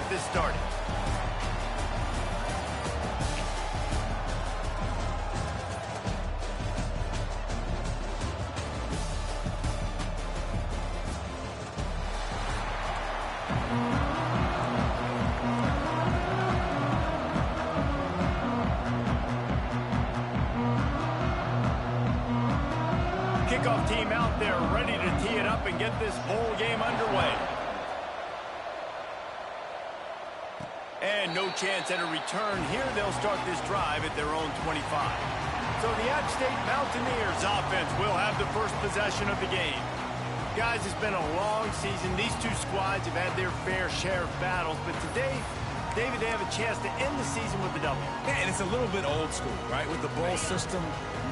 get this started. Kickoff team out there ready to tee it up and get this bowl game underway. And no chance at a return here. They'll start this drive at their own 25. So the App State Mountaineers offense will have the first possession of the game. Guys, it's been a long season. These two squads have had their fair share of battles, but today, David, they have a chance to end the season with a W. Yeah, and it's a little bit old school, right? With the bowl system,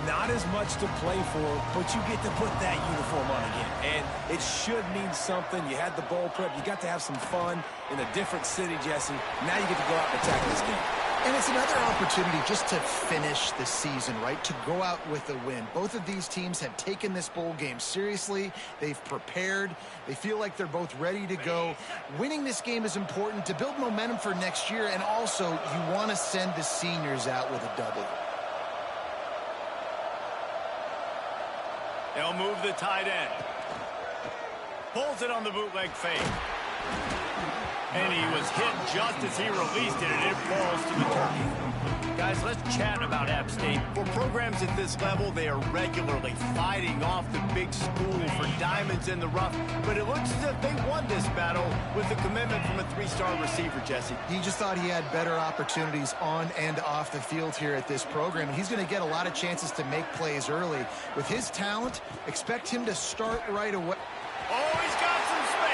not as much to play for, but you get to put that uniform on again. And it should mean something. You had the bowl prep. You got to have some fun in a different city, Jesse. Now you get to go out and attack this game. And it's another opportunity just to finish the season, right? To go out with a win. Both of these teams have taken this bowl game seriously. They've prepared. They feel like they're both ready to go. Winning this game is important to build momentum for next year, and also you want to send the seniors out with a W. They'll move the tight end. Pulls it on the bootleg fake. And he was hit just as he released it, and it falls to the turkey. Guys, let's chat about App State. For programs at this level, they are regularly fighting off the big school for diamonds in the rough. But it looks as if they won this battle with the commitment from a three-star receiver, Jesse. He just thought he had better opportunities on and off the field here at this program. He's going to get a lot of chances to make plays early. With his talent, expect him to start right away. Oh, he's got some space.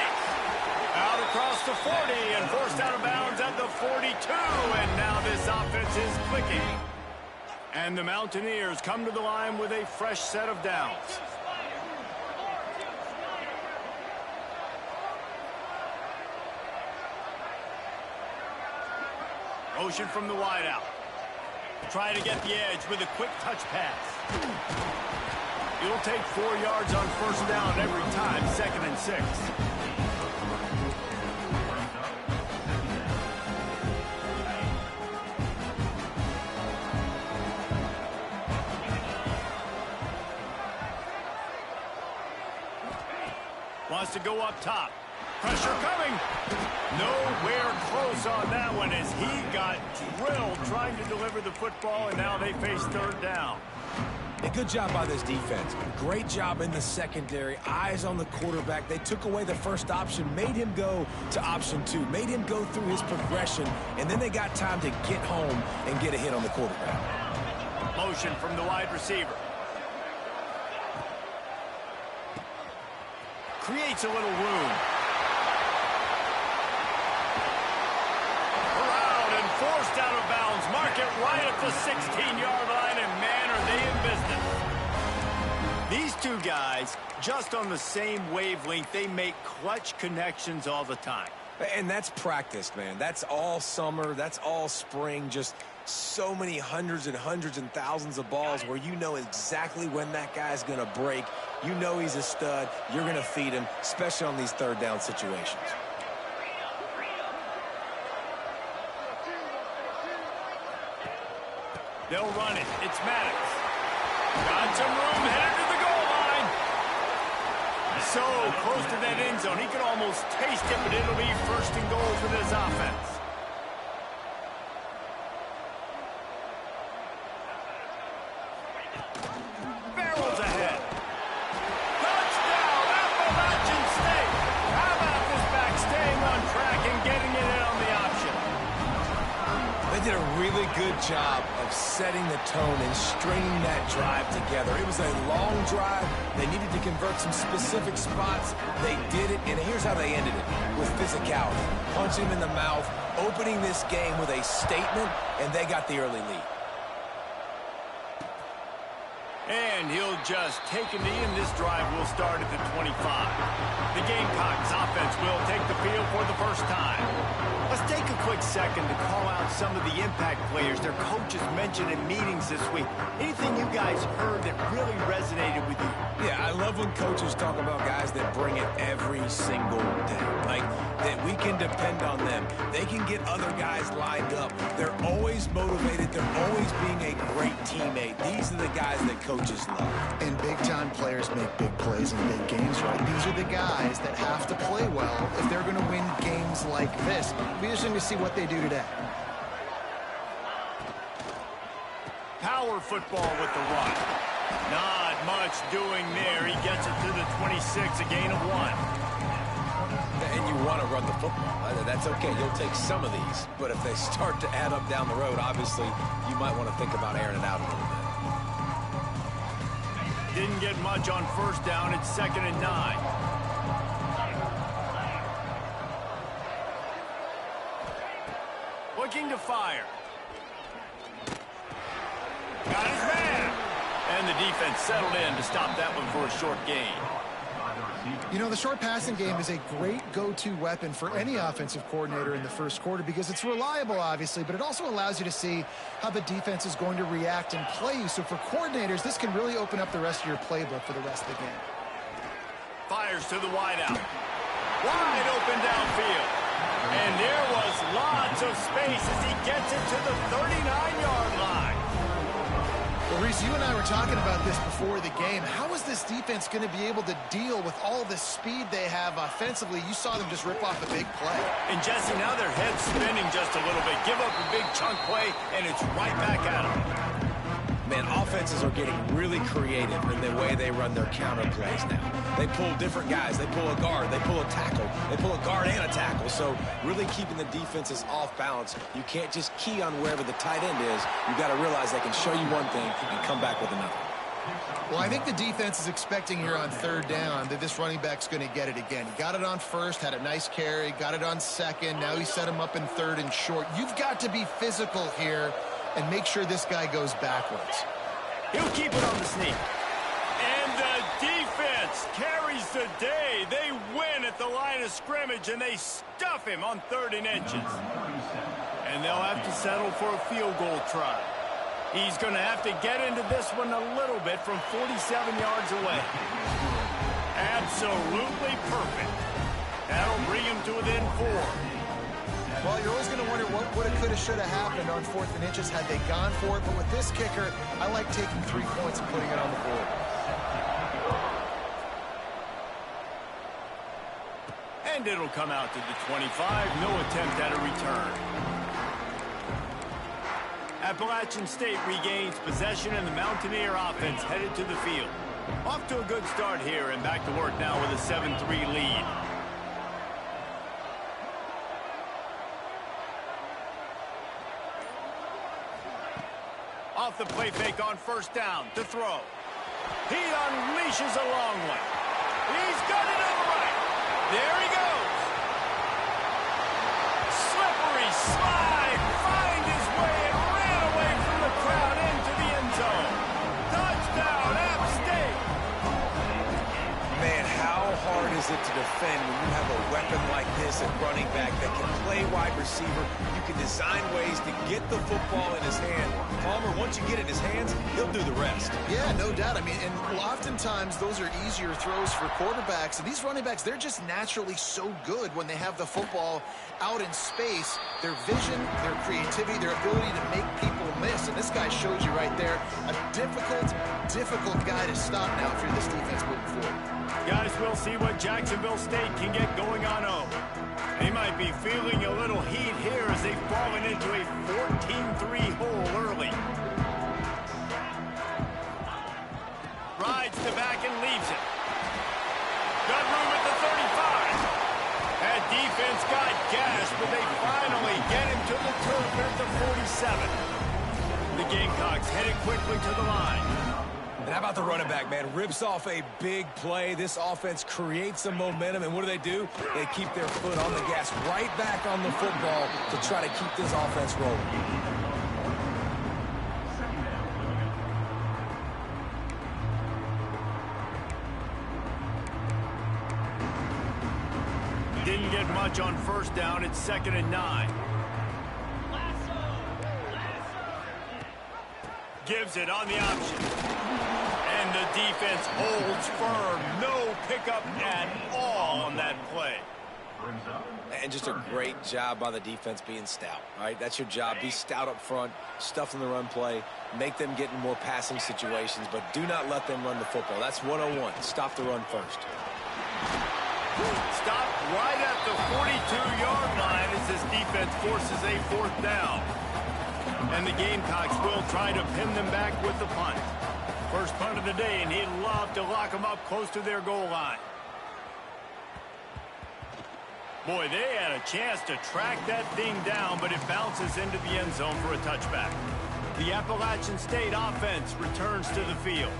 Out across the 40 and forced out of bounds at the 42. And now this offense is clicking. And the Mountaineers come to the line with a fresh set of downs. Motion from the wideout. Try to get the edge with a quick touch pass. It'll take 4 yards on first down every time, 2nd and 6. Wants to go up top. Pressure coming. Nowhere close on that one as he got drilled trying to deliver the football, and now they face 3rd down. A good job by this defense. Great job in the secondary. Eyes on the quarterback. They took away the first option, made him go to option 2, made him go through his progression, and then they got time to get home and get a hit on the quarterback. Motion from the wide receiver. Creates a little room. Around and forced out of bounds. Mark it right at the 16-yard line, and man, are they in business. These two guys, just on the same wavelength, they make clutch connections all the time. And that's practice, man. That's all summer. That's all spring. Just so many hundreds and thousands of balls where you know exactly when that guy's going to break. You know he's a stud. You're going to feed him, especially on these 3rd down situations. They'll run it. It's Maddox. Got some room, headed to the goal line. So close to that end zone. He could almost taste it, but it'll be 1st and goal for this offense. Barrels ahead. Touchdown, Appalachian State. How about this back staying on track and getting it in on the option? They did a really good job of setting the tone and stringing that drive together. It was a long drive. They needed to convert some specific spots. They did it, and here's how they ended it, with physicality. Punching him in the mouth, opening this game with a statement, and they got the early lead. And he'll just take a knee, and this drive will start at the 25. The Gamecocks offense will take the field for the first time. Let's take a quick take second to call out some of the impact players their coaches mentioned in meetings this week. Anything you guys heard that really resonated with you? Yeah, I love when coaches talk about guys that bring it every single day. Like, that we can depend on them. They can get other guys lined up. They're always motivated. They're always being a great teammate. These are the guys that coaches love. And big-time players make big plays in big games, right? These are the guys that have to play well if they're going to win games like this. We're just going to see what they do today. Power football with the run. Not much doing there. He gets it to the 26, a gain of 1. And you want to run the football. That's okay. You'll take some of these. But if they start to add up down the road, obviously, you might want to think about airing it out a little bit. Didn't get much on first down. It's 2nd and 9. Looking to fire. Got his man. And the defense settled in to stop that one for a short gain. You know, the short passing game is a great go-to weapon for any offensive coordinator in the first quarter because it's reliable, obviously, but it also allows you to see how the defense is going to react and play you. So for coordinators, this can really open up the rest of your playbook for the rest of the game. Fires to the wideout. Wide open downfield. And there was lots of space as he gets it to the 39-yard line. Well, Reese, you and I were talking about this before the game. How is this defense going to be able to deal with all the speed they have offensively? You saw them just rip off a big play. And, Jesse, now their head's spinning just a little bit. Give up a big chunk play, and it's right back at them. Man, offenses are getting really creative in the way they run their counter plays now. They pull different guys. They pull a guard. They pull a tackle. They pull a guard and a tackle. So really keeping the defenses off balance. You can't just key on wherever the tight end is. You got to realize they can show you one thing and come back with another. Well, I think the defense is expecting here on 3rd down that this running back's going to get it again. He got it on first, had a nice carry, got it on 2nd. Now he set him up in 3rd and short. You've got to be physical here and make sure this guy goes backwards. He'll keep it on the sneak. And the defense carries the day. They win at the line of scrimmage, and they stuff him on 3rd and inches. And they'll have to settle for a field goal try. He's going to have to get into this one a little bit from 47 yards away. Absolutely perfect. That'll bring him to within 4. Well, you're always going to wonder what woulda, coulda, shoulda happened on 4th and inches had they gone for it. But with this kicker, I like taking 3 points and putting it on the board. And it'll come out to the 25. No attempt at a return. Appalachian State regains possession, and the Mountaineer offense headed to the field. Off to a good start here, and back to work now with a 7-3 lead. Off the play fake on 1st down to throw. He unleashes a long one. He's got it on the right. There he goes. Slippery slide. Find his way and ran away from the crowd into the end zone. Touchdown, App State. Man, how hard is it to defend when you have a weapon like this at running back that can play wide receiver? You can design ways to get the football in his hand. Palmer, once you get it in his hands, he'll do the rest. Yeah, no doubt. I mean, and oftentimes those are easier throws for quarterbacks. And these running backs, they're just naturally so good when they have the football out in space. Their vision, their creativity, their ability to make people miss. And this guy shows you right there a difficult guy to stop now for this defense moving forward. Guys, we'll see what Jacksonville State can get going on home. They might be feeling a little heat here as they've fallen into a 14-3 hole early. Rides the back and leaves it. Got room at the 35. That defense got gashed, but they finally get him to the turf at the 47. The Gamecocks headed quickly to the line. And how about the running back, man? Rips off a big play. This offense creates some momentum, and what do? They keep their foot on the gas, right back on the football to try to keep this offense rolling. Didn't get much on 1st down. It's 2nd and 9. Gives it on the option. And the defense holds firm. No pickup at all on that play. And just a great job by the defense being stout. All right, that's your job. Be stout up front, stuff in the run play, make them get in more passing situations, but do not let them run the football. That's 101. Stop the run first. Stop right at the 42-yard line as this defense forces a 4th down. And the Gamecocks will try to pin them back with the punt. First punt of the day, and he'd love to lock them up close to their goal line. Boy, they had a chance to track that thing down, but it bounces into the end zone for a touchback. The Appalachian State offense returns to the field.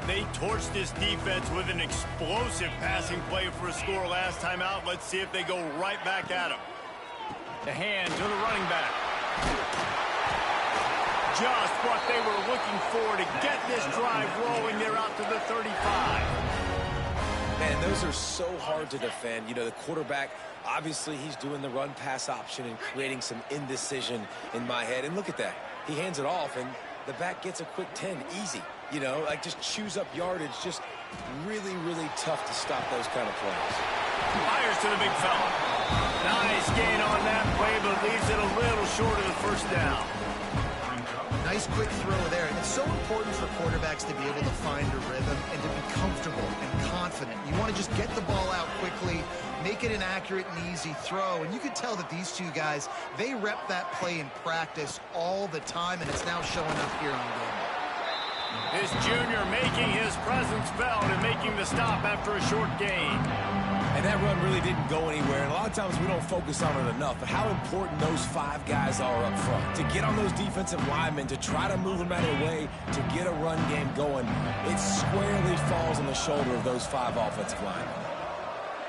They torched this defense with an explosive passing play for a score last time out. Let's see if they go right back at them. The hand to the running back. Just what they were looking for to get this drive rolling. They're out to the 35. Man, those are so hard to defend. You know, the quarterback, obviously he's doing the run-pass option and creating some indecision in my head. And look at that. He hands it off, and the back gets a quick 10. Easy. You know, like just chews up yardage. Just really, really tough to stop those kind of plays. Fires to the big fella. Nice gain on that play, but leaves it a little short of the first down. Nice quick throw there. And it's so important for quarterbacks to be able to find a rhythm and to be comfortable and confident. You want to just get the ball out quickly, make it an accurate and easy throw. And you could tell that these two guys, they rep that play in practice all the time, and it's now showing up here on game. This junior making his presence felt and making the stop after a short gain. And that run really didn't go anywhere. And a lot of times we don't focus on it enough. But how important those 5 guys are up front. To get on those defensive linemen, to try to move them out of the way, to get a run game going, it squarely falls on the shoulder of those 5 offensive linemen.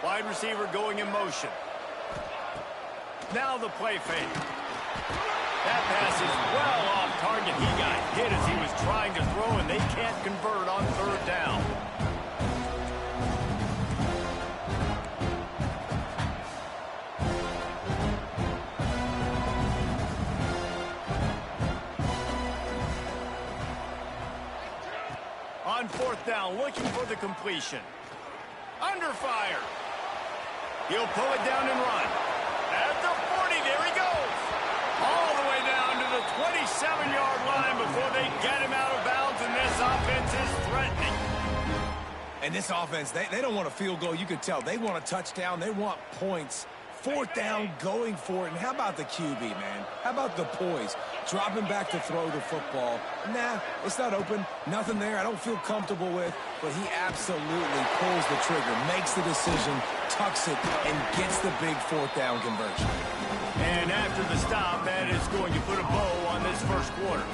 Wide receiver going in motion. Now the play fake. That pass is well off target. He got hit as he was trying to throw, and they can't convert on 3rd down. On 4th down, looking for the completion. Under fire. He'll pull it down and run. At the 40, there he goes. All the way down to the 27-yard line before they get him out of bounds, and this offense is threatening. And this offense, they don't want a field goal. You can tell. They want a touchdown. They want points. 4th down, going for it. And how about the QB, man? How about the poise? Dropping back to throw the football. Nah, it's not open. Nothing there I don't feel comfortable with. But he absolutely pulls the trigger, makes the decision, tucks it, and gets the big 4th down conversion. And after the stop, that is going to put a bow on this first quarter.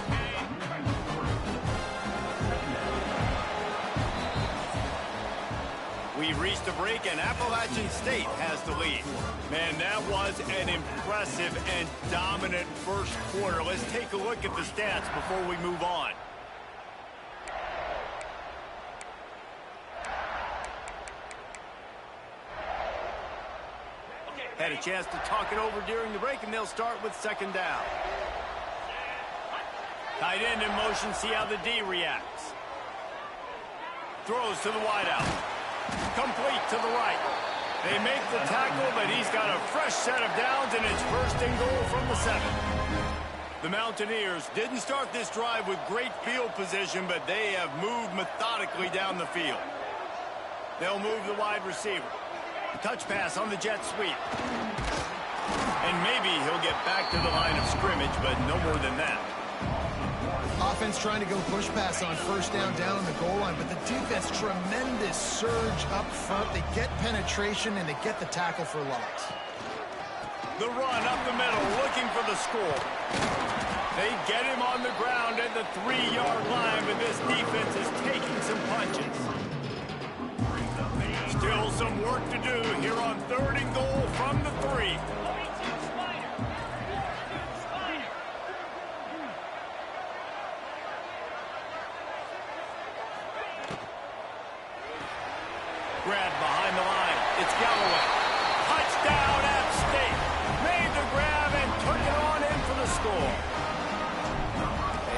We've reached a break, and Appalachian State has the lead. Man, that was an impressive and dominant first quarter. Let's take a look at the stats before we move on. Had a chance to talk it over during the break, and they'll start with 2nd down. Tight end in motion, see how the D reacts. Throws to the wideout. Complete to the right. They make the tackle, but he's got a fresh set of downs, and it's 1st and goal from the 7. The Mountaineers didn't start this drive with great field position, but they have moved methodically down the field. They'll move the wide receiver. Touch pass on the jet sweep. And maybe he'll get back to the line of scrimmage, but no more than that. Offense trying to go push pass on 1st down on the goal line, but the defense, tremendous surge up front. They get penetration, and they get the tackle for loss. The run up the middle, looking for the score. They get him on the ground at the 3-yard line, but this defense is taking some punches. Still some work to do here on 3rd and goal from the 3. Grab behind the line. It's Galloway. Touchdown, App State. Made the grab and took it on in for the score.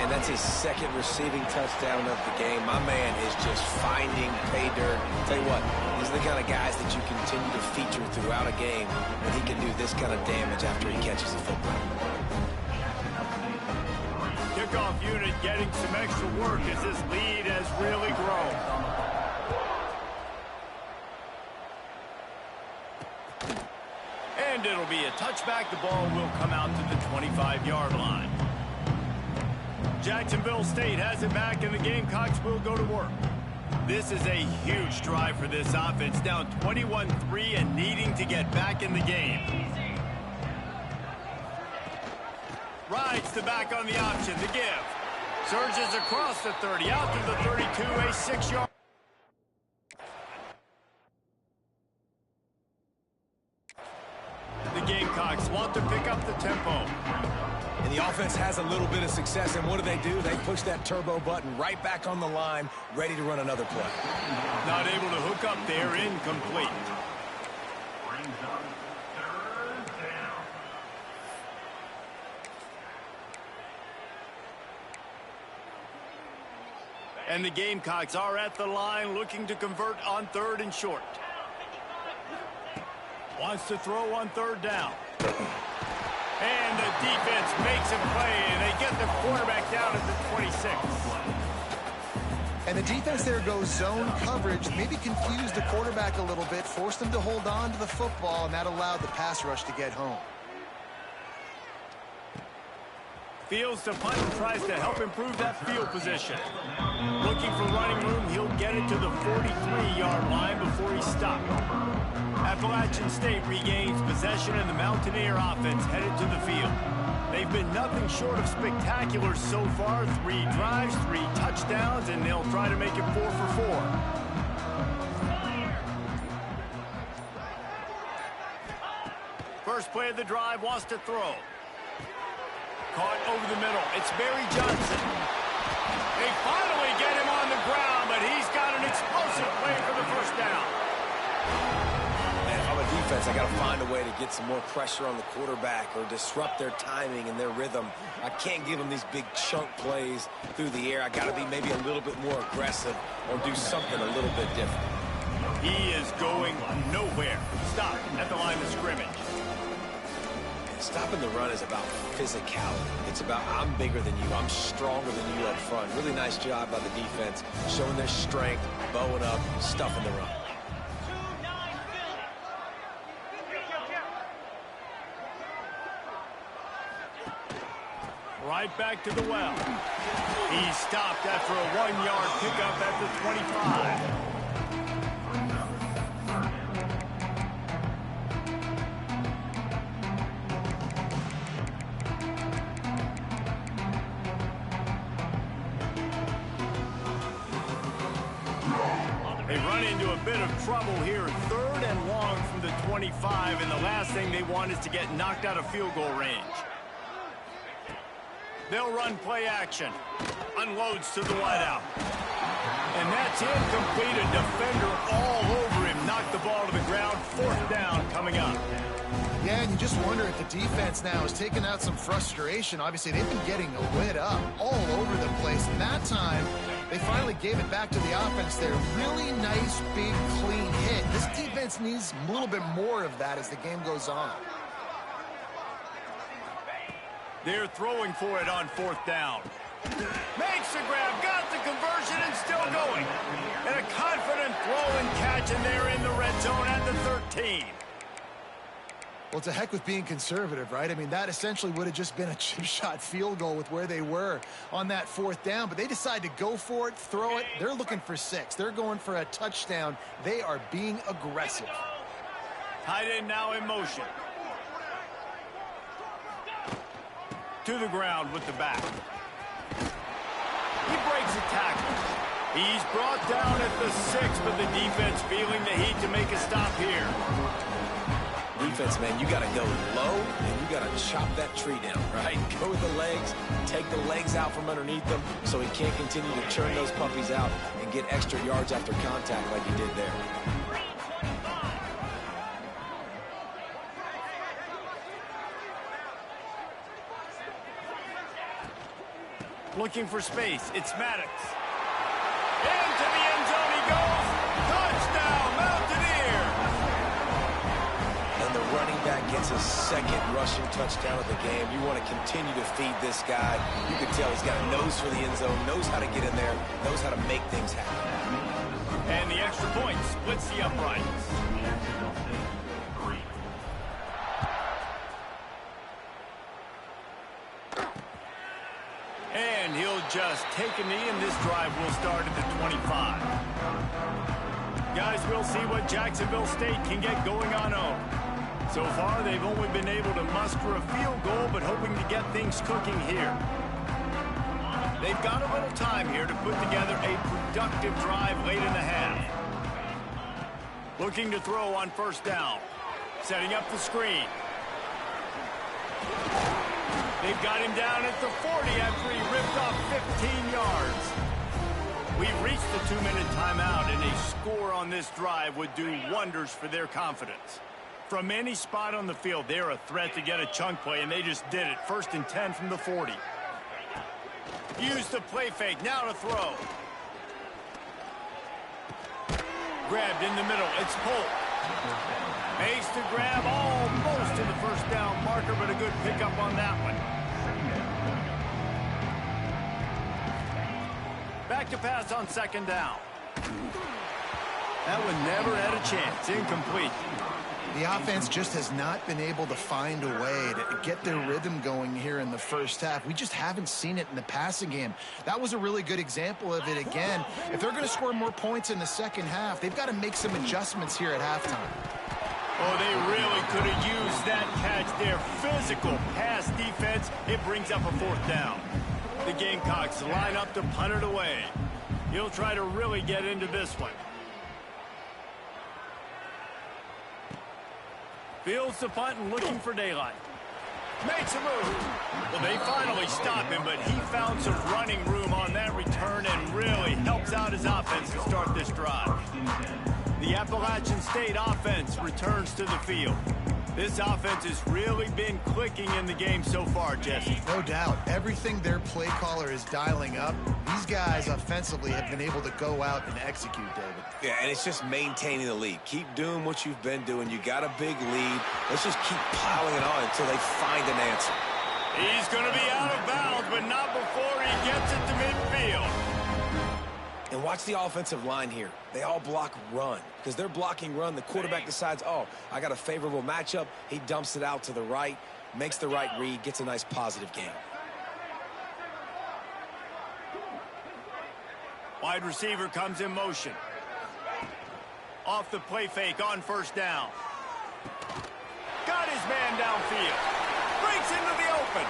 And that That's his second receiving touchdown of the game. My man is just finding pay dirt. Tell you what, these are the kind of guys that you continue to feature throughout a game when he can do this kind of damage after he catches the football. Kickoff unit getting some extra work as this lead has really grown. And it'll be a touchback. The ball will come out to the 25-yard line. Jacksonville State has it back, and the Gamecocks will go to work. This is a huge drive for this offense, down 21-3 and needing to get back in the game. Rides the back on the option, the give. Surges across the 30, out to the 32, a 6-yard. The Gamecocks want to pick up the tempo. And the offense has a little bit of success, and what do? They push that turbo button right back on the line, ready to run another play. Not able to hook up there, incomplete. And the Gamecocks are at the line looking to convert on 3rd and short. Wants to throw on 3rd down. And the defense makes a play, and they get the quarterback down at the 26. And the defense there goes zone coverage, maybe confused the quarterback a little bit, forced him to hold on to the football, and that allowed the pass rush to get home. Fields to punt and tries to help improve that field position. Looking for running room, he'll get it to the 43-yard line before he's stopped. Appalachian State regains possession, and the Mountaineer offense headed to the field. They've been nothing short of spectacular so far. 3 drives, 3 touchdowns, and they'll try to make it 4 for 4. First play of the drive, wants to throw. Caught over the middle. It's Barry Johnson. They finally get him on the ground, but he's got an explosive play for the first down. Man, if I'm a defense, I got to find a way to get some more pressure on the quarterback or disrupt their timing and their rhythm. I can't give them these big chunk plays through the air. I got to be maybe a little bit more aggressive or do something a little bit different. He is going nowhere. Stop at the line of scrimmage. Stopping the run is about physicality. It's about I'm bigger than you. I'm stronger than you up front. Really nice job by the defense, showing their strength, bowing up, stuffing the run. Right back to the well. He stopped after a 1-yard pickup at the 25. They run into a bit of trouble here. 3rd and long from the 25, and the last thing they want is to get knocked out of field goal range. They'll run play action. Unloads to the wideout. And that's incomplete. A defender all over him. Knocked the ball to the ground. 4th down coming up. Yeah, and you just wonder if the defense now is taking out some frustration. Obviously, they've been getting lit up all over the place. And that time, they finally gave it back to the offense there. Really nice, big, clean hit. This defense needs a little bit more of that as the game goes on. They're throwing for it on 4th down. Makes the grab, got the conversion, and still going. And a confident throw and catch, and they're in the red zone at the 13. Well, to heck with being conservative, right? I mean, that essentially would have just been a chip shot field goal with where they were on that 4th down. But they decide to go for it, throw it. They're looking for 6. They're going for a touchdown. They are being aggressive. Tight end now in motion. To the ground with the back. He breaks a tackle. He's brought down at the 6, but the defense feeling the heat to make a stop here. Defense, man, you got to go low, and you got to chop that tree down, right? Go with the legs, take the legs out from underneath them so he can't continue to churn those puppies out and get extra yards after contact like he did there. Looking for space. It's Maddox. Into the end zone he goes. Touchdown, Mountaineers! And the running back gets his second rushing touchdown of the game. You want to continue to feed this guy. You can tell he's got a nose for the end zone, knows how to get in there, knows how to make things happen. And the extra point splits the uprights. And he'll just take a knee, and this drive will start at the 25. Guys, we'll see what Jacksonville State can get going on home. So far, they've only been able to muster a field goal, but hoping to get things cooking here. They've got a little time here to put together a productive drive late in the half. Looking to throw on first down. Setting up the screen. They've got him down at the 40 after he ripped off 15 yards. We've reached the 2-minute timeout, and a score on this drive would do wonders for their confidence. From any spot on the field, they're a threat to get a chunk play, and they just did it. 1st and 10 from the 40. Use the play fake, now to throw. Grabbed in the middle, it's Polk. Makes the grab almost to the first down marker, but a good pickup on that one. Back to pass on 2nd down. That one never had a chance. Incomplete. The offense just has not been able to find a way to get their rhythm going here in the first half. We just haven't seen it in the passing game. That was a really good example of it again. If they're going to score more points in the second half, they've got to make some adjustments here at halftime. Oh, they really could have used that catch there. Physical pass defense. It brings up a 4th down. The Gamecocks line up to punt it away. He'll try to really get into this one. Fields the punt and looking for daylight. Makes a move. Well, they finally stop him, but he found some running room on that return and really helps out his offense to start this drive. The Appalachian State offense returns to the field. This offense has really been clicking in the game so far, Jesse. No doubt. Everything their play caller is dialing up, these guys offensively have been able to go out and execute, David. Yeah, and it's just maintaining the lead. Keep doing what you've been doing. You got a big lead. Let's just keep piling it on until they find an answer. He's going to be out of bounds, but not before he gets it to midfield. And watch the offensive line here. They all block run. Because they're blocking run, the quarterback decides, oh, I got a favorable matchup. He dumps it out to the right, makes the right read, gets a nice positive game. Wide receiver comes in motion. Off the play fake on first down. Got his man downfield. Breaks into the open.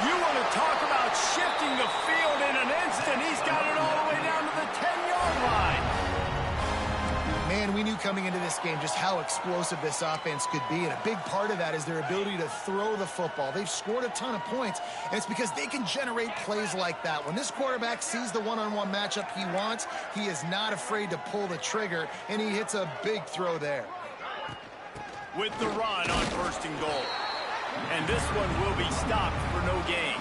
You want to talk about shifting the field in an instant. He's got it all the way down to the 10-yard line. Man, we knew coming into this game just how explosive this offense could be, and a big part of that is their ability to throw the football. They've scored a ton of points, and it's because they can generate plays like that. When this quarterback sees the one-on-one matchup he wants, he is not afraid to pull the trigger, and he hits a big throw there. With the run on 1st and goal. And this one will be stopped for no gain.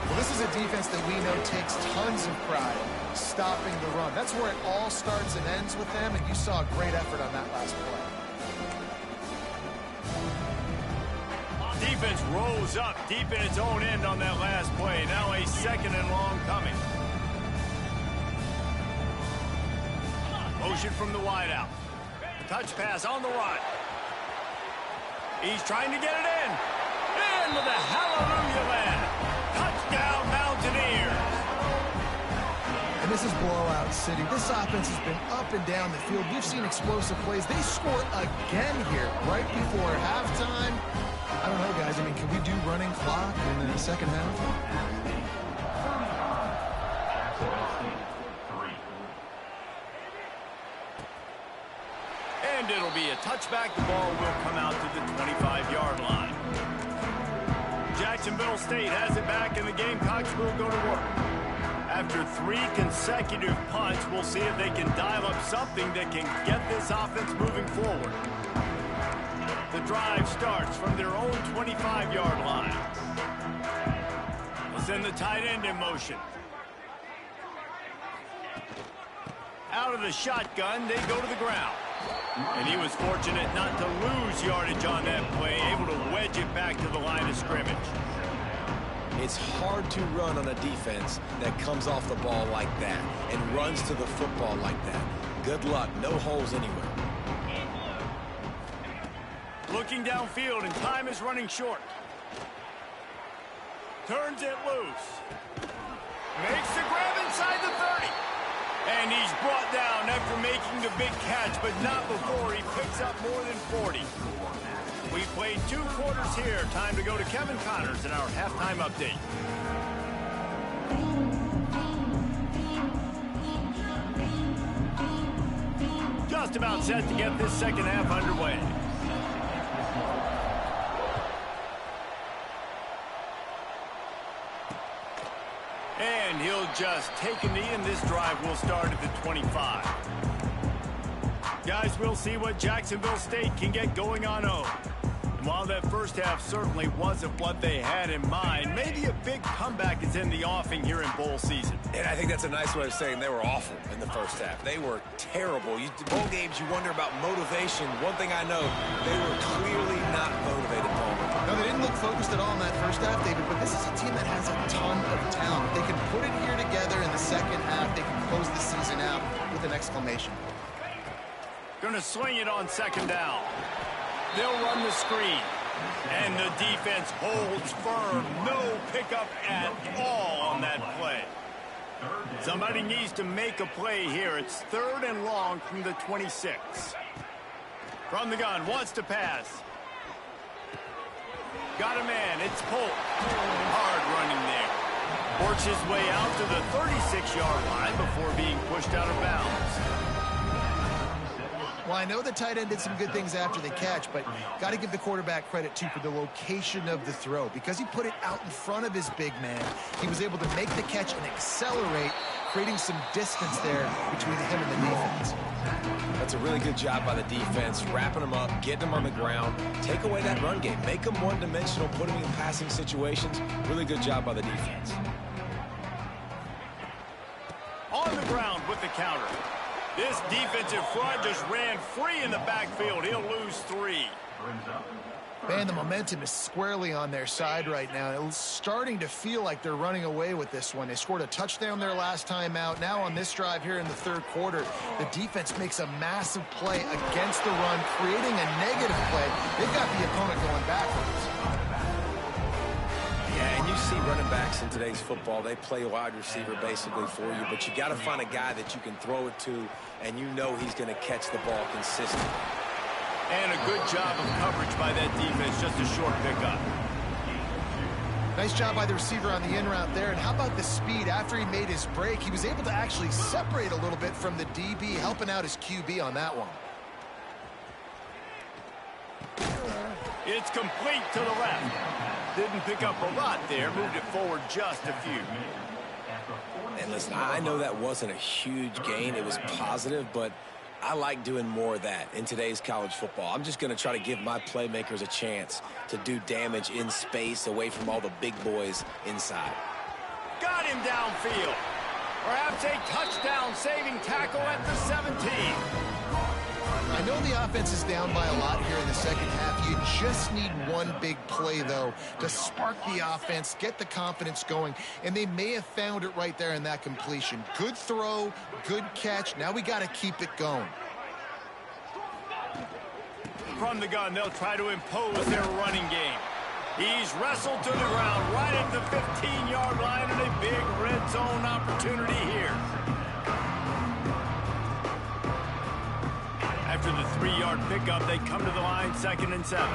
Well, this is a defense that we know takes tons of pride stopping the run. That's where it all starts and ends with them, and you saw a great effort on that last play. Defense rose up deep in its own end on that last play. Now a 2nd and long coming. Motion from the wideout. Touch pass on the run. He's trying to get it in. Into the hallelujah land. Touchdown, Mountaineers. And this is blowout city. This offense has been up and down the field. We've seen explosive plays. They score again here right before halftime. I don't know, guys. I mean, can we do running clock in the second half? And it'll be a touchback. The ball will come out to the 25-yard line. Jacksonville State has it back, and the Gamecocks will go to work. After 3 consecutive punts, we'll see if they can dial up something that can get this offense moving forward. The drive starts from their own 25-yard line. As the tight end in motion. Out of the shotgun, they go to the ground. And he was fortunate not to lose yardage on that play, able to wedge it back to the line of scrimmage. It's hard to run on a defense that comes off the ball like that and runs to the football like that. Good luck. No holes anywhere. Looking downfield, and time is running short. Turns it loose. Makes the grab inside the 30. And he's brought down after making the big catch, but not before he picks up more than 40. We played 2 quarters here. Time to go to Kevin Connors in our halftime update. Just about set to get this second half underway. And he'll just take a knee, and this drive will start at the 25. Guys, we'll see what Jacksonville State can get going on home. And while that first half certainly wasn't what they had in mind, maybe a big comeback is in the offing here in bowl season. And I think that's a nice way of saying they were awful in the first half. They were terrible. Bowl games, you wonder about motivation. One thing I know, they were clearly not motivated, Paul. No, they didn't look focused at all in that first half, David, but this is a team that has a ton of talent. They can put it here together in the second half. They can close the season out with an exclamation. Going to swing it on second down. They'll run the screen. And the defense holds firm. No pickup at all on that play. Somebody needs to make a play here. It's 3rd and long from the 26. From the gun, wants to pass. Got a man, it's Polk. Hard running there. Works his way out to the 36-yard line before being pushed out of bounds. Well, I know the tight end did some good things after the catch, but got to give the quarterback credit, too, for the location of the throw. Because he put it out in front of his big man, he was able to make the catch and accelerate, creating some distance there between him and the defense. That's a really good job by the defense, wrapping them up, getting them on the ground, take away that run game, make them one-dimensional, put them in passing situations. Really good job by the defense. On the ground with the counter. This defensive front just ran free in the backfield. He'll lose 3. Man, the momentum is squarely on their side right now. It's starting to feel like they're running away with this one. They scored a touchdown their last time out. Now on this drive here in the 3rd quarter, the defense makes a massive play against the run, creating a negative play. They've got the opponent going backwards. Yeah, and you see running backs in today's football, they play wide receiver basically for you, but you got to find a guy that you can throw it to, and you know he's going to catch the ball consistently. And a good job of coverage by that defense, just a short pickup. Nice job by the receiver on the in route there. And how about the speed? After he made his break, he was able to actually separate a little bit from the DB, helping out his QB on that one. It's complete to the left. Didn't pick up a lot there, moved it forward just a few. And listen, I know that wasn't a huge gain. It was positive, but I like doing more of that in today's college football. I'm just going to try to give my playmakers a chance to do damage in space away from all the big boys inside. Got him downfield. Perhaps a touchdown-saving tackle at the 17. I know the offense is down by a lot here in the second half. You just need one big play, though, to spark the offense, get the confidence going, and they may have found it right there in that completion. Good throw, good catch. Now we got to keep it going. From the gun, they'll try to impose their running game. He's wrestled to the ground right at the 15-yard line, and a big red zone opportunity here. After the 3-yard pickup, they come to the line, 2nd and 7.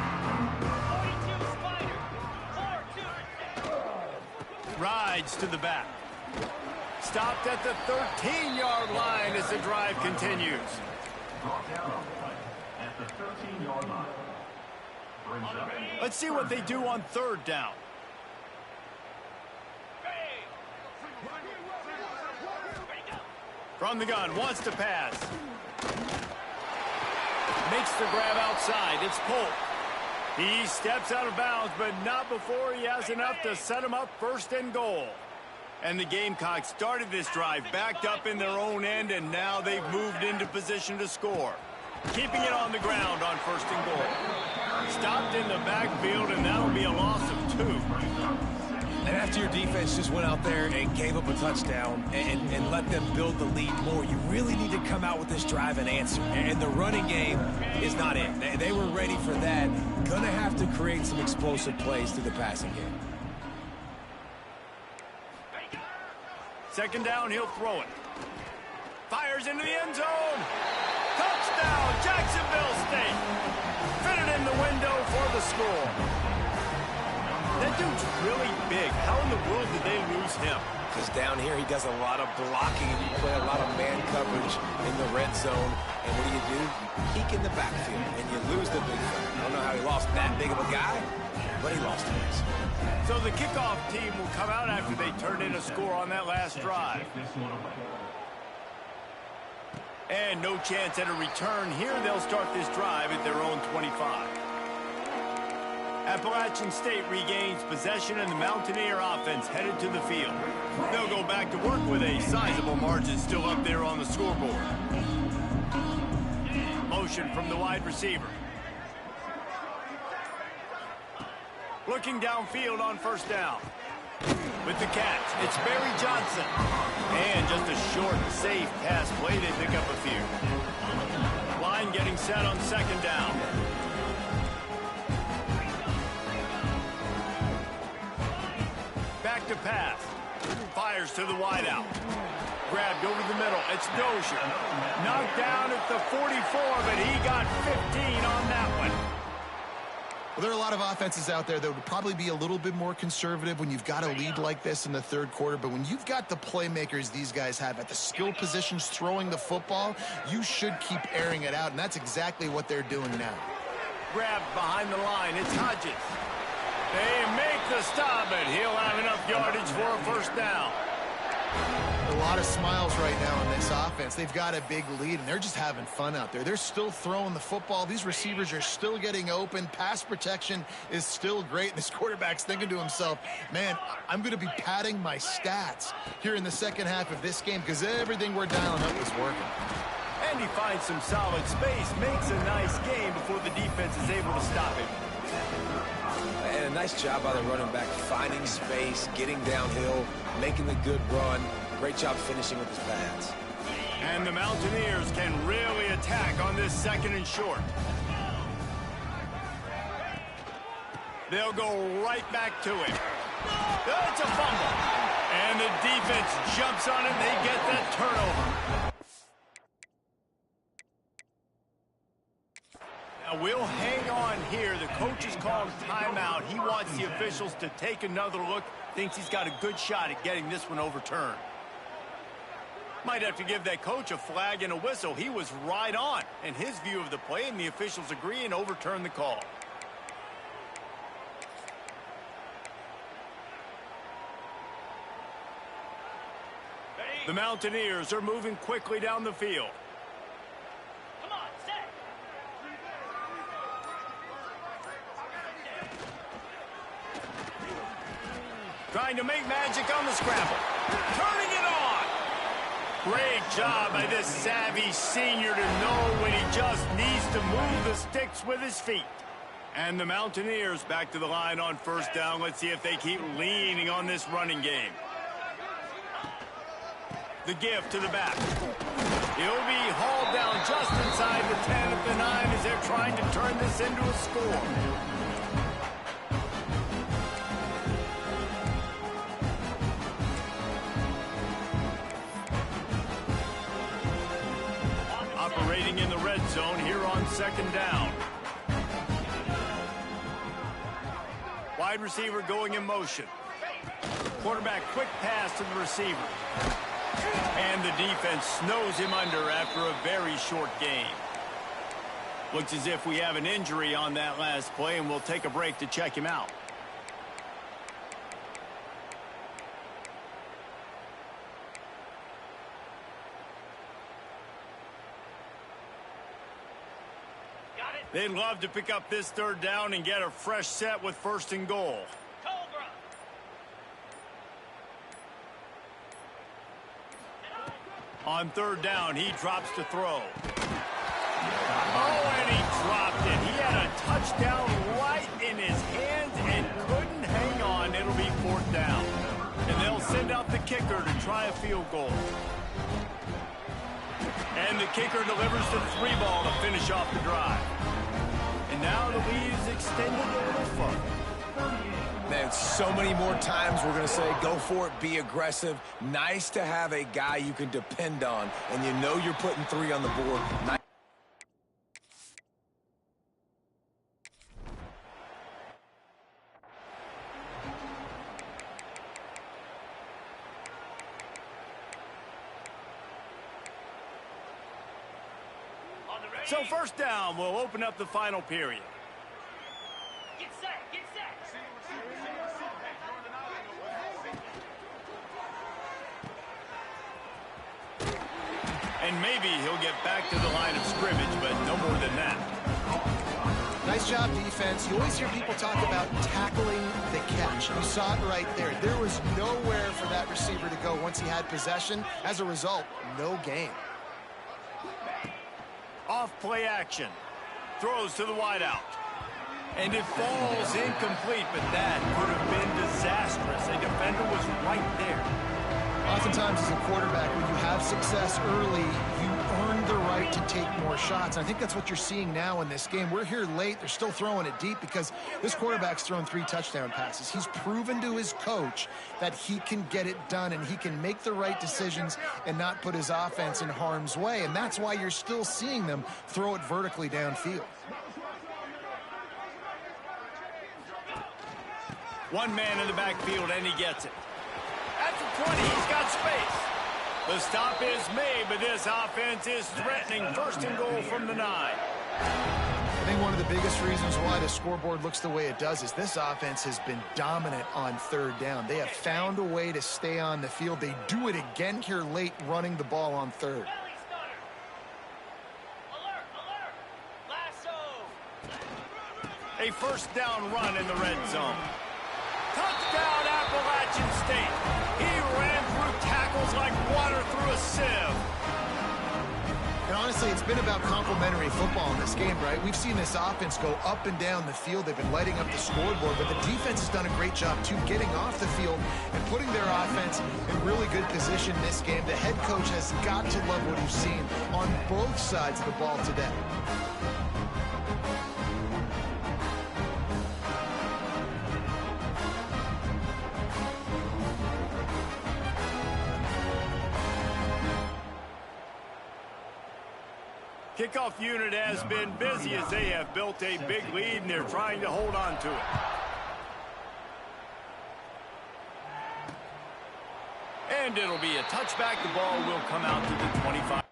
Rides to the back. Stopped at the 13-yard line as the drive continues. Let's see what they do on 3rd down. From the gun, wants to pass. Makes the grab outside. It's Polk. He steps out of bounds, but not before he has enough to set him up 1st and goal. And the Gamecocks started this drive backed up in their own end, and now they've moved into position to score. Keeping it on the ground on 1st and goal. Stopped in the backfield, and that'll be a loss of 2. And after your defense just went out there and gave up a touchdown and let them build the lead more, you really need to come out with this drive and answer. And the running game is not it. They were ready for that. Gonna have to create some explosive plays through the passing game. 2nd down, he'll throw it. Fires into the end zone. Touchdown, Jacksonville State. Fitted in the window for the score. That dude's really big. How in the world did they lose him? Because down here he does a lot of blocking. You play a lot of man coverage in the red zone. And what do? You peek in the backfield, and you lose the big fella. I don't know how he lost that big of a guy, but he lost him. So the kickoff team will come out after they turned in a score on that last drive. And no chance at a return here. They'll start this drive at their own 25. Appalachian State regains possession, and the Mountaineer offense headed to the field. They'll go back to work with a sizable margin still up there on the scoreboard. Motion from the wide receiver. Looking downfield on 1st down. With the catch, it's Barry Johnson. And just a short, safe pass play. They pick up a few. Line getting set on 2nd down. Back to pass. Fires to the wideout. Grabbed over the middle. It's Dozier. Knocked down at the 44, but he got 15 on that one. Well, there are a lot of offenses out there that would probably be a little bit more conservative when you've got a lead like this in the 3rd quarter. But when you've got the playmakers these guys have at the skill positions throwing the football, you should keep airing it out. And that's exactly what they're doing now. Grabbed behind the line. It's Hodges. They make the stop, and he'll have enough yardage for a 1st down. A lot of smiles right now in this offense. They've got a big lead, and they're just having fun out there. They're still throwing the football. These receivers are still getting open. Pass protection is still great. And this quarterback's thinking to himself, man, I'm going to be padding my stats here in the 2nd half of this game because everything we're dialing up is working. And he finds some solid space, makes a nice game before the defense is able to stop him. And a nice job by the running back, finding space, getting downhill, making the good run. Great job finishing with his pads. And the Mountaineers can really attack on this 2nd and short. They'll go right back to him. It's a fumble. And the defense jumps on it. They get that turnover. Now we'll hang on here. The coach is calling timeout. He wants the officials to take another look. Thinks he's got a good shot at getting this one overturned. Might have to give that coach a flag and a whistle. He was right on in his view of the play, and the officials agree and overturn the call. The Mountaineers are moving quickly down the field. Come on, set. Trying to make magic on the scramble. Turning it on. Great job by this savvy senior to know when he just needs to move the sticks with his feet. And the Mountaineers back to the line on 1st down. Let's see if they keep leaning on this running game. The give to the back. He'll be hauled down just inside the 10 at the 9 as they're trying to turn this into a score. Operating in the red zone here on 2nd down. Wide receiver going in motion. Quarterback quick pass to the receiver. And the defense snows him under after a very short game. Looks as if we have an injury on that last play, and we'll take a break to check him out. They'd love to pick up this 3rd down and get a fresh set with 1st and goal. Cobra. On third down, he drops to throw. Oh, and he dropped it. He had a touchdown right in his hands and couldn't hang on. It'll be fourth down. And they'll send out the kicker to try a field goal. And the kicker delivers the 3-ball to finish off the drive. And now the lead is extended a little further. Man, so many more times we're going to say, go for it, be aggressive. Nice to have a guy you can depend on, and you know you're putting 3 on the board. Nice. So first down, we'll open up the final period. Get set, get set. And maybe he'll get back to the line of scrimmage, but no more than that. Nice job, defense. You always hear people talk about tackling the catch. You saw it right there. There was nowhere for that receiver to go once he had possession. As a result, no gain. Off play action. Throws to the wideout. And it falls incomplete, but that could have been disastrous. A defender was right there. Oftentimes as a quarterback, when you have success early, you earn the right to take more shots. And I think that's what you're seeing now in this game. We're here late. They're still throwing it deep because this quarterback's thrown 3 touchdown passes. He's proven to his coach that he can get it done and he can make the right decisions and not put his offense in harm's way. And that's why you're still seeing them throw it vertically downfield. One man in the backfield, and he gets it. At the 20, he's got space. The stop is made, but this offense is threatening. First and goal from the 9. I think one of the biggest reasons why the scoreboard looks the way it does is this offense has been dominant on third down. They have found a way to stay on the field. They do it again here late, running the ball on third. Belly stunner. Alert, alert. Lasso. A first down run in the red zone. Touchdown, Appalachian State. He ran through tackles like water through a sieve. And honestly, it's been about complementary football in this game, right? We've seen this offense go up and down the field. They've been lighting up the scoreboard, but the defense has done a great job, too, getting off the field and putting their offense in really good position this game. The head coach has got to love what he's seen on both sides of the ball today. Kickoff unit has been busy as they have built a big lead, and they're trying to hold on to it. And it'll be a touchback. The ball will come out to the 25.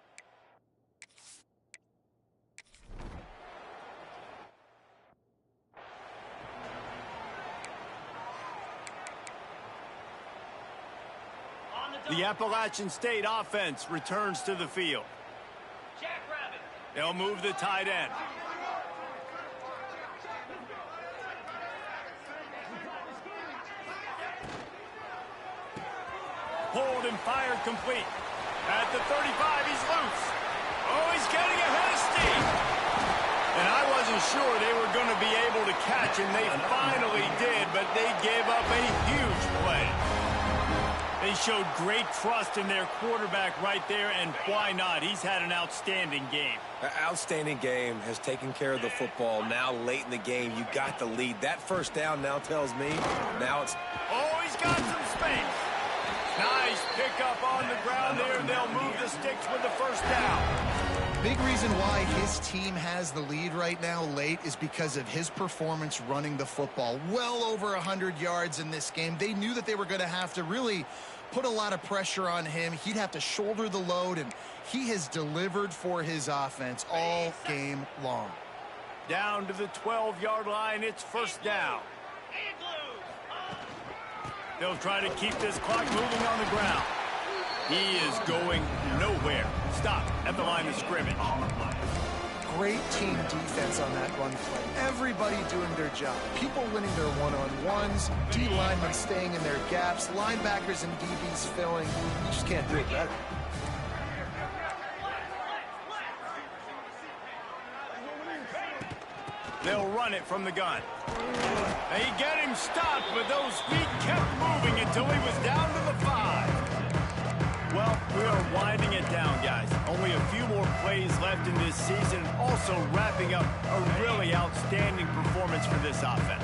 The Appalachian State offense returns to the field. Jackrabbit. They'll move the tight end. Pulled and fired complete. At the 35, he's loose. Oh, he's getting ahead of steam. And I wasn't sure they were going to be able to catch him. They finally did, but they gave up a huge play. They showed great trust in their quarterback right there, and why not? He's had an outstanding game. An outstanding game, has taken care of the football. Now late in the game, you got the lead. That first down now tells me now it's... Oh, he's got some space. Nice pickup on the ground there, and they'll move the sticks with the first down. Big reason why his team has the lead right now late is because of his performance running the football. Well over 100 yards in this game. They knew that they were going to have to really put a lot of pressure on him. He'd have to shoulder the load, and he has delivered for his offense all game long. Down to the 12-yard line, it's first down. They'll try to keep this clock moving on the ground. He is going nowhere. Stop at the line of scrimmage. Great team defense on that run play. Everybody doing their job. People winning their one-on-ones, D linemen staying in their gaps, linebackers and DBs filling. You just can't do it better. run it from the gun. They get him stopped, but those feet kept moving until he was down to the 5. Well, we are winding it down, guys. Only a few more plays left in this season, and also wrapping up a really outstanding performance for this offense.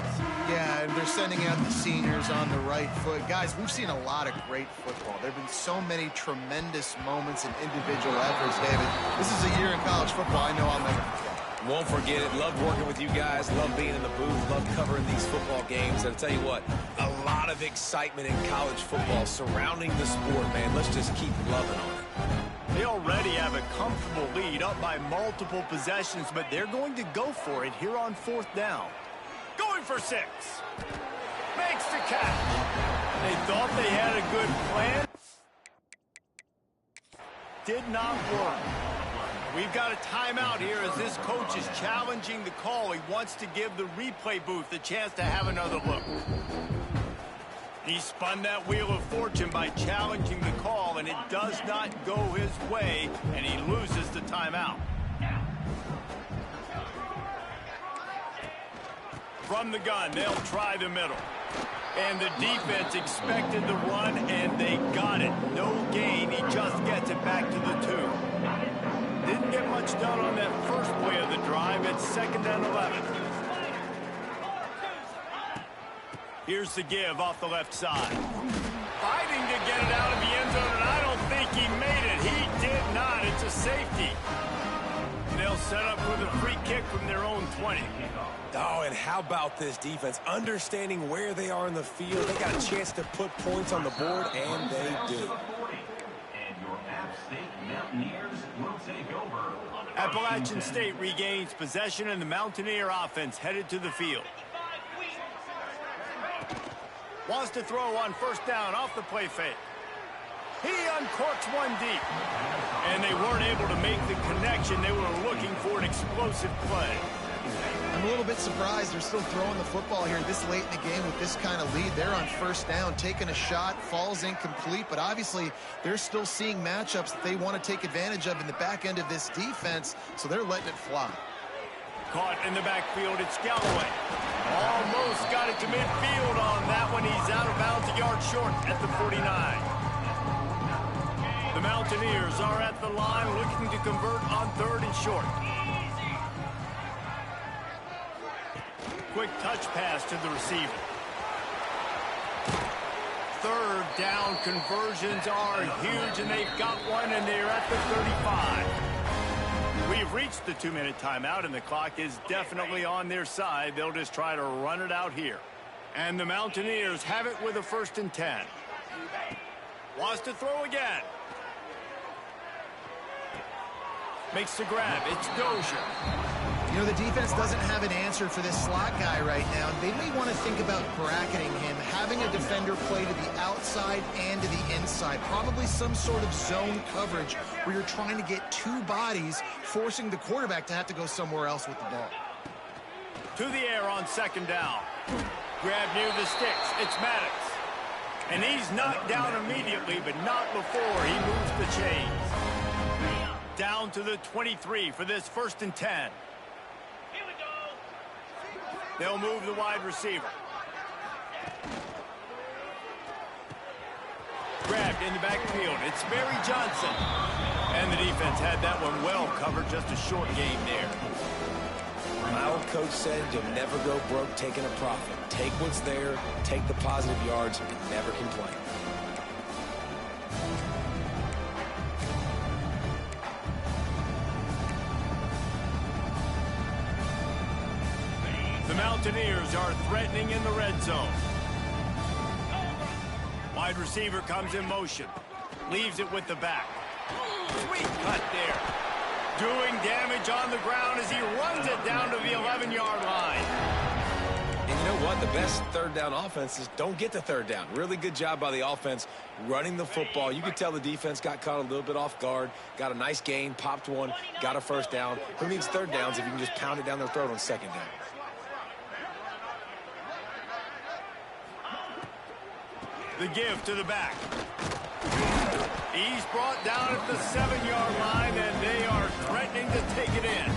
Yeah, and they're sending out the seniors on the right foot. Guys, we've seen a lot of great football. There have been so many tremendous moments and individual efforts, David. This is a year in college football I know I'll never forget. Won't forget it. Love working with you guys. Love being in the booth. Love covering these football games. And I'll tell you what, a lot of excitement in college football surrounding the sport, man. Let's just keep loving on it. They already have a comfortable lead up by multiple possessions, but they're going to go for it here on 4th down. Going for 6. Makes the catch. They thought they had a good plan. Did not work. We've got a timeout here as this coach is challenging the call. He wants to give the replay booth a chance to have another look. He spun that wheel of fortune by challenging the call, and it does not go his way, and he loses the timeout. From the gun, they'll try the middle. And the defense expected the run, and they got it. No gain. He just gets it back to the 2. Didn't get much done on that first play of the drive. It's 2nd and 11. Here's the give off the left side. Fighting to get it out of the end zone, and I don't think he made it. He did not. It's a safety. They'll set up with a free kick from their own 20. Oh, and how about this defense? Understanding where they are in the field. They got a chance to put points on the board, and they do. Appalachian State regains possession, and the Mountaineer offense headed to the field. Wants to throw on 1st down off the play fake. He uncorks one deep. And they weren't able to make the connection. They were looking for an explosive play. I'm a little bit surprised they're still throwing the football here this late in the game with this kind of lead. They're on 1st down, taking a shot, falls incomplete, but obviously they're still seeing matchups that they want to take advantage of in the back end of this defense, so they're letting it fly. Caught in the backfield, it's Galloway. Almost got it to midfield on that one. He's out of bounds, a yard short at the 49. The Mountaineers are at the line looking to convert on 3rd and short. Quick touch pass to the receiver. 3rd down conversions are huge, and they've got one, and they're at the 35. We've reached the 2-minute timeout, and the clock is definitely on their side. They'll just try to run it out here. And the Mountaineers have it with a 1st and 10. Wants to throw again. Makes the grab. It's Dozier. You know, the defense doesn't have an answer for this slot guy right now. They may want to think about bracketing him, having a defender play to the outside and to the inside. Probably some sort of zone coverage where you're trying to get 2 bodies, forcing the quarterback to have to go somewhere else with the ball. To the air on 2nd down. Grab near the sticks. It's Maddox. And he's knocked down immediately, but not before he moves the chains. Down to the 23 for this 1st and 10. They'll move the wide receiver. Grabbed in the backfield. It's Barry Johnson. And the defense had that one well covered. Just a short game there. My old coach said you'll never go broke taking a profit. Take what's there, take the positive yards, and never complain. The Mountaineers are threatening in the red zone. Wide receiver comes in motion. Leaves it with the back. Sweet cut there. Doing damage on the ground as he runs it down to the 11-yard line. And you know what? The best 3rd down offenses don't get to 3rd down. Really good job by the offense running the football. You could tell the defense got caught a little bit off guard. Got a nice gain, popped one, got a 1st down. Who needs 3rd downs if you can just pound it down their throat on 2nd down? The give to the back. He's brought down at the 7-yard line, and they are threatening to take it in.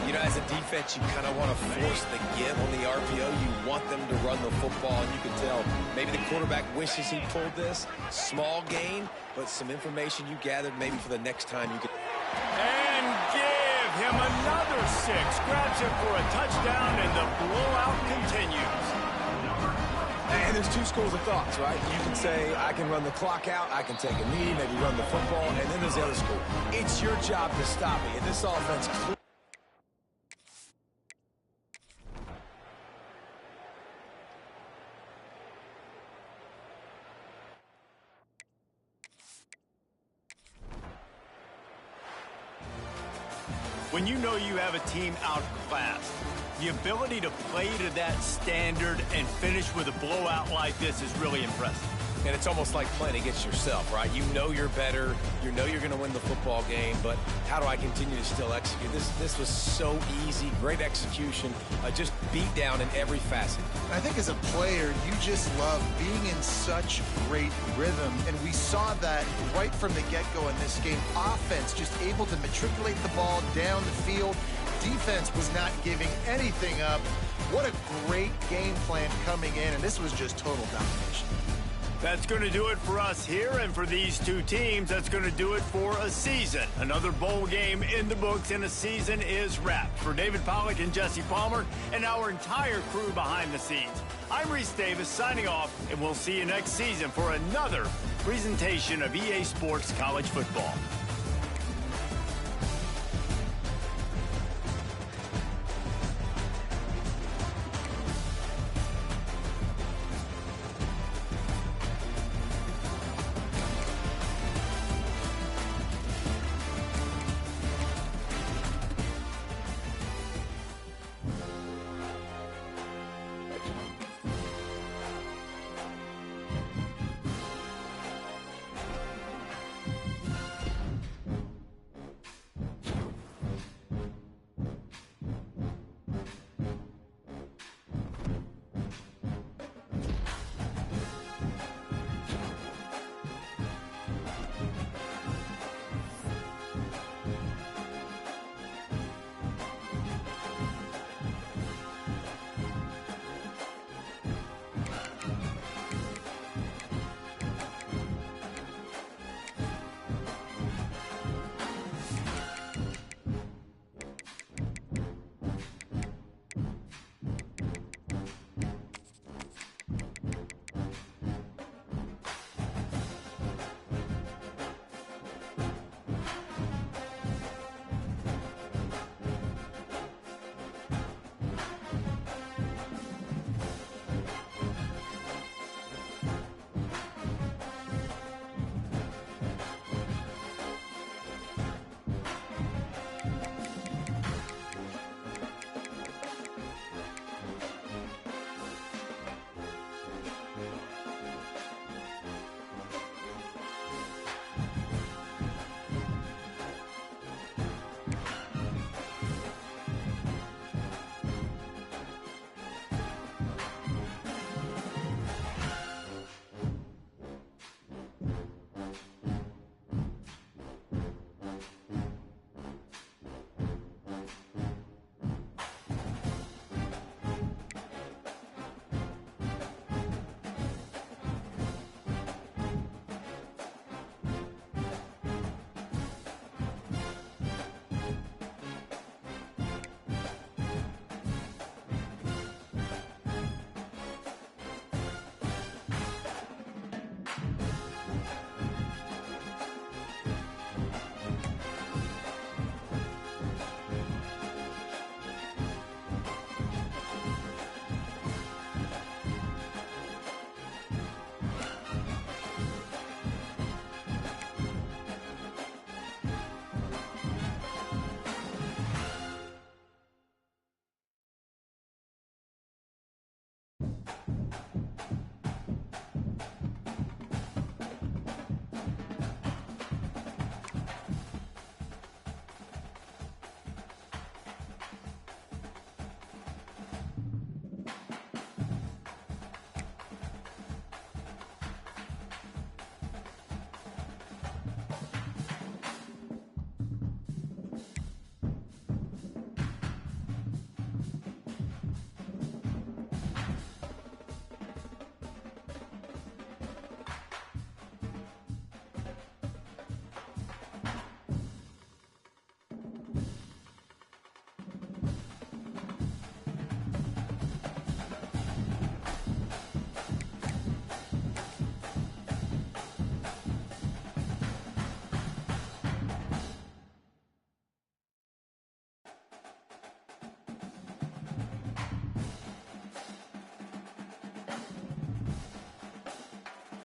You as a defense, you kind of want to force the give on the RPO. You want them to run the football, and you can tell maybe the quarterback wishes he pulled this. Small gain, but some information you gathered maybe for the next time you can. And give him another 6. Grabs him for a touchdown, and the blowout continues. And there's two schools of thoughts, right? You can say, I can run the clock out, I can take a knee, maybe run the football, and then there's the other school. It's your job to stop me, and this offense... When you know you have a team outclassed, the ability to play to that standard and finish with a blowout like this is really impressive. And it's almost like playing against yourself, right? You know you're better. You know you're going to win the football game, but how do I continue to still execute? This was so easy. Great execution. Just beat down in every facet. I think as a player, you just love being in such great rhythm, and we saw that right from the get-go in this game. Offense just able to matriculate the ball down the field. Defense was not giving anything up. What a great game plan coming in, and this was just total domination. That's going to do it for us here, and for these two teams, that's going to do it for a season. Another bowl game in the books, and a season is wrapped. For David Pollack and Jesse Palmer and our entire crew behind the scenes, I'm Reese Davis signing off, and we'll see you next season for another presentation of EA Sports College Football.